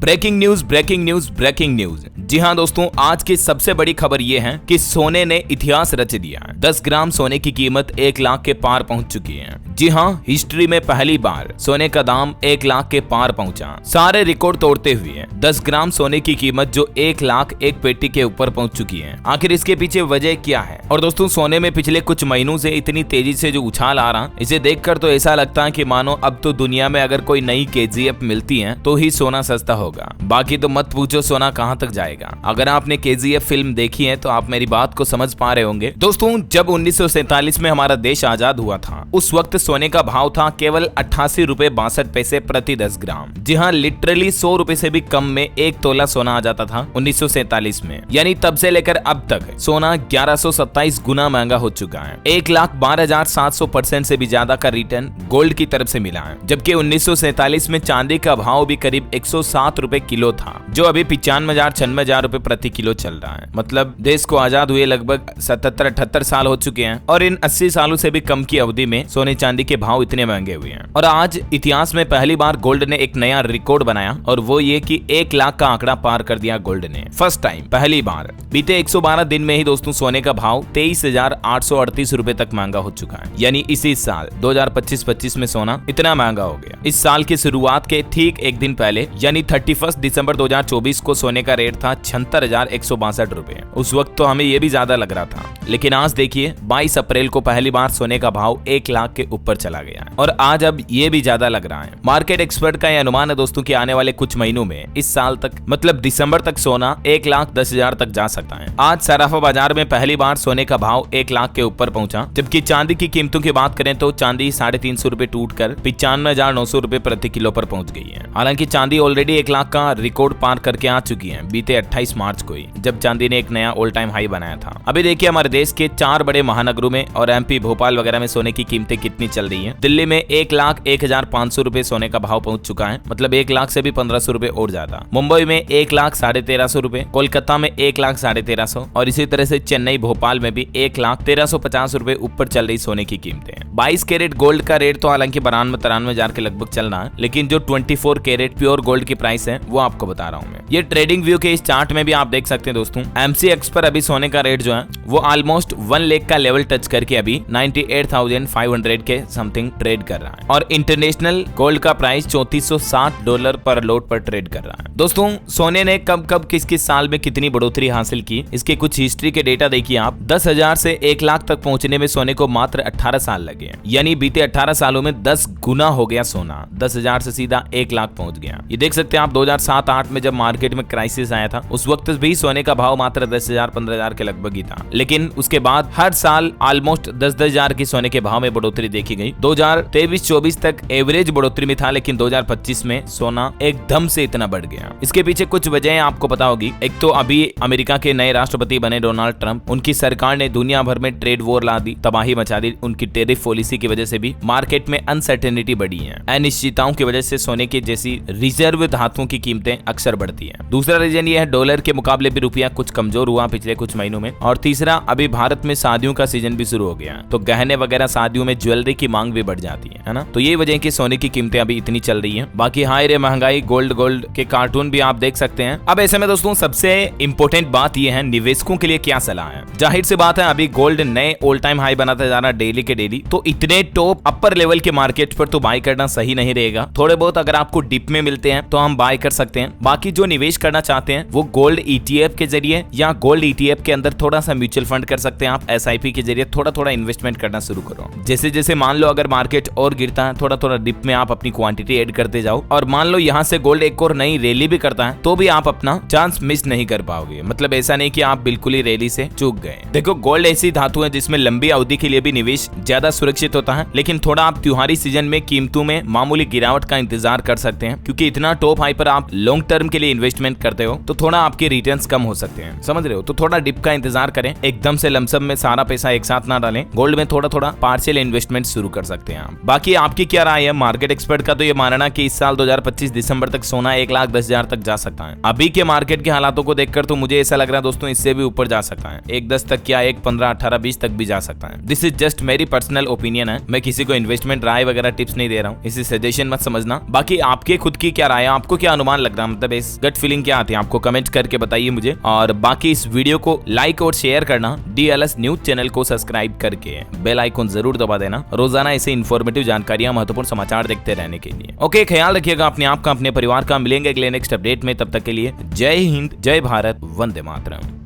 Breaking news breaking news breaking news. जी हाँ दोस्तों, आज की सबसे बड़ी खबर ये है कि सोने ने इतिहास रच दिया है। 10 ग्राम सोने की कीमत 1 लाख के पार पहुंच चुकी है। जी हाँ, हिस्ट्री में पहली बार सोने का दाम 1 लाख के पार पहुंचा, सारे रिकॉर्ड तोड़ते हुए। 10 ग्राम सोने की कीमत जो 1 लाख एक पेटी के ऊपर पहुंच चुकी है। आखिर इसके पीछे वजह क्या है? और दोस्तों, सोने में पिछले कुछ महीनों से इतनी तेजी से जो उछाल आ रहा, इसे देखकर तो ऐसा लगता है कि मानो अब तो दुनिया में अगर कोई नई KGF मिलती है तो ही सोना सस्ता होगा, बाकी तो मत पूछो सोना कहां तक जाएगा। अगर आपने KGF फिल्म देखी है तो आप मेरी बात को समझ पा रहे होंगे। दोस्तों, जब 1947 में हमारा देश आजाद हुआ था, उस वक्त सोने का भाव था केवल 88 रुपए 62 पैसे प्रति 10 ग्राम। जी हाँ, लिटरली 100 रुपए से भी कम में 1 तोला सोना आ जाता था 1947 में। यानी तब से लेकर अब तक सोना 1127 गुना महंगा हो चुका है। 1,12,700% से भी ज्यादा का रिटर्न गोल्ड की तरफ से मिला है। जबकि 1947 में चांदी का भाव भी करीब 107 रुपए किलो था, जो अभी 95,000-96,000 रुपए प्रति किलो चल रहा है। मतलब देश को आजाद हुए लगभग 77-78 साल हो चुके हैं और इन 80 सालों से भी कम की अवधि में सोने चांदी के भाव इतने महंगे हुए हैं। और आज इतिहास में पहली बार गोल्ड ने एक नया रिकॉर्ड बनाया, और वो ये कि 1 लाख का आंकड़ा पार कर दिया गोल्ड ने। फर्स्ट टाइम, पहली बार। बीते 112 दिन में ही दोस्तों सोने का भाव 23,838 रुपए तक महंगा हो चुका है। यानी इसी साल 2025-25 में सोना इतना महंगा हो गया। इस साल की शुरुआत के ठीक एक दिन पहले यानी 31 दिसंबर 2024 को सोने का रेट था 76,162 रुपए। उस वक्त तो हमें ये भी ज्यादा लग रहा था, लेकिन आज देखिए 22 अप्रैल को पहली बार सोने का भाव 1 लाख के ऊपर चला गया है, और आज अब ये भी ज्यादा लग रहा है। मार्केट एक्सपर्ट का यह अनुमान है दोस्तों कि आने वाले कुछ महीनों में, इस साल तक मतलब दिसंबर तक सोना 1,10,000 तक जा सकता है। आज सराफा बाजार में पहली बार सोने का भाव 1 लाख के ऊपर पहुंचा। जबकि चांदी की कीमतों की बात करें तो चांदी 350 रुपए टूट कर 95,900 रुपए प्रति किलो पर पहुंच गई है। हालांकि चांदी ऑलरेडी 1 लाख का रिकॉर्ड पार करके आ चुकी है बीते 28 मार्च को ही, जब चांदी ने एक नया ऑल टाइम हाई बनाया था। अभी देखिए हमारे देश के 4 बड़े महानगरों में और MP भोपाल वगैरह में सोने की कीमतें कितनी चल रही है। दिल्ली में 1,01,500 रुपए सोने का भाव पहुंच चुका है, मतलब 1 लाख से भी 1,500 रुपए और ज्यादा। मुंबई में 1,13,500 रुपए, कोलकाता में 1,13,500 और इसी तरह से चेन्नई भोपाल में भी 1,13,50 रुपए ऊपर चल रही सोने की कीमतें। 22 कैरेट गोल्ड का रेट तो हालांकि 92-93,000 के लगभग चल रहा है, लेकिन जो 24 कैरेट प्योर गोल्ड की प्राइस है वो आपको बता रहा हूँ मैं। ये ट्रेडिंग व्यू के इस चार्ट में भी आप देख सकते हैं दोस्तों, MCX पर अभी सोने का रेट जो है वो ऑलमोस्ट 1 लाख का लेवल टच करके अभी 98,500 के समथिंग ट्रेड कर रहा है, और इंटरनेशनल गोल्ड का प्राइस $3460 पर लोट पर ट्रेड कर रहा है। दोस्तों, सोने ने कब कब किस किस साल में कितनी बढ़ोतरी हासिल की, इसके कुछ हिस्ट्री के डेटा देखिए आप। 10,000 से 1 लाख तक पहुंचने में सोने को मात्र 18 साल लगे हैं। यानी बीते 18 सालों में 10 गुना हो गया सोना। 10,000 से सीधा 1 लाख पहुंच गया। ये देख सकते हैं आप 2007-8 में जब मार्केट में क्राइसिस आया था, उस वक्त भी सोने का भाव मात्र 10,000-15,000 के लगभग ही था, लेकिन उसके बाद हर साल ऑलमोस्ट 10,000 की सोने के भाव में बढ़ोतरी देखी गई। 2023-24 तक एवरेज बढ़ोतरी में था, लेकिन 2025 में सोना एकदम से इतना बढ़ गया। इसके पीछे कुछ वजह आपको पता होगी। एक तो अभी अमेरिका के नए राष्ट्रपति बने डोनाल्ड ट्रंप, उनकी सरकार ने दुनिया भर में ट्रेड वॉर ला दी, तबाही मचा दी। उनकी टैरिफ पॉलिसी की वजह से भी मार्केट में अनसर्टेनिटी बढ़ी है। अनिश्चितताओं की वजह से सोने की जैसी रिजर्व धातुओं की कीमतें अक्सर बढ़ती है। दूसरा रीजन ये है, डॉलर के मुकाबले भी रुपया कुछ कमजोर हुआ पिछले कुछ महीनों में। और तीसरा, अभी भारत में शादियों का सीजन भी शुरू हो गया, तो गहने वगैरह शादियों में ज्वेलरी की मांग भी बढ़ जाती है ना। तो ये वजह कि सोने की कीमतें अभी इतनी चल रही है। बाकी हाई रे महंगाई, गोल्ड के कार्टून भी आप देख सकते हैं। अब ऐसे में दोस्तों सबसे इंपॉर्टेंट बात यह है, निवेशकों के लिए क्या सलाह है। जाहिर सी बात है, अभी गोल्ड नए ऑल टाइम हाई बनाता जा रहा डेली के डेली, तो इतने टॉप अपर लेवल के मार्केट पर तो बाय करना सही नहीं रहेगा। थोड़े बहुत अगर आपको डिप में मिलते हैं तो हम बाय कर सकते हैं। बाकी जो निवेश करना चाहते हैं वो गोल्ड ETF के जरिए या गोल्ड ETF के अंदर थोड़ा सा म्यूचुअल फंड कर सकते हैं। आप SIP के जरिए थोड़ा थोड़ा इन्वेस्टमेंट करना शुरू करो। जैसे जैसे मान लो अगर मार्केट और गिरता है, थोड़ा थोड़ा डिप में आप अपनी क्वांटिटी ऐड करते जाओ, और मान लो यहाँ से गोल्ड एक और नई रैली भी करता है, तो भी आप अपना चांस मिस नहीं कर पाओगे। मतलब ऐसा नहीं कि आप बिल्कुल ही रैली से चूक गए। देखो, गोल्ड ऐसी धातु है जिसमें लंबी अवधि के लिए भी निवेश ज्यादा सुरक्षित होता है, लेकिन थोड़ा आप त्योहारी सीजन में कीमतों में मामूली गिरावट का इंतजार कर सकते हैं, क्योंकि इतना टॉप हाई पर आप लॉन्ग टर्म के लिए इन्वेस्टमेंट करते हो तो थोड़ा आपके रिटर्न्स कम हो सकते हैं, समझ रहे हो। तो थोड़ा डिप का इंतजार करें, एकदम से लमसम में सारा पैसा एक साथ ना डालें। गोल्ड में थोड़ा थोड़ा पार्शियल इन्वेस्टमेंट शुरू शुरू कर सकते हैं। बाकी आपकी क्या राय है? मार्केट एक्सपर्ट का तो ये मानना कि इस साल 2025 दिसंबर तक सोना 1,10,000 तक जा सकता है। अभी के मार्केट के हालातों को देखकर तो मुझे ऐसा लग रहा है दोस्तों, इससे भी ऊपर जा सकता है। 1,10 तक क्या 1,15, 18, 20 तक भी जा सकता है। दिस इज जस्ट मेरी पर्सनल ओपिनियन है। मैं किसी को इन्वेस्टमेंट राय वगैरह टिप्स नहीं दे रहा हूँ, इसे सजेशन मत समझना। बाकी आपके खुद की क्या राय है? आपको क्या अनुमान लग रहा है? मतलब इस गट फीलिंग क्या आती है आपको? कमेंट करके बताइए मुझे। और बाकी इस वीडियो को लाइक और शेयर करना, DLS न्यूज चैनल को सब्सक्राइब करके बेल आइकन जरूर दबा देना, रोजाना ऐसे इन्फॉर्मेटिव जानकारियां, महत्वपूर्ण समाचार देखते रहने के लिए। ओके, ख्याल रखिएगा अपने आप का, अपने परिवार का। मिलेंगे अगले नेक्स्ट अपडेट में, तब तक के लिए जय हिंद, जय भारत, वंदे मातरम।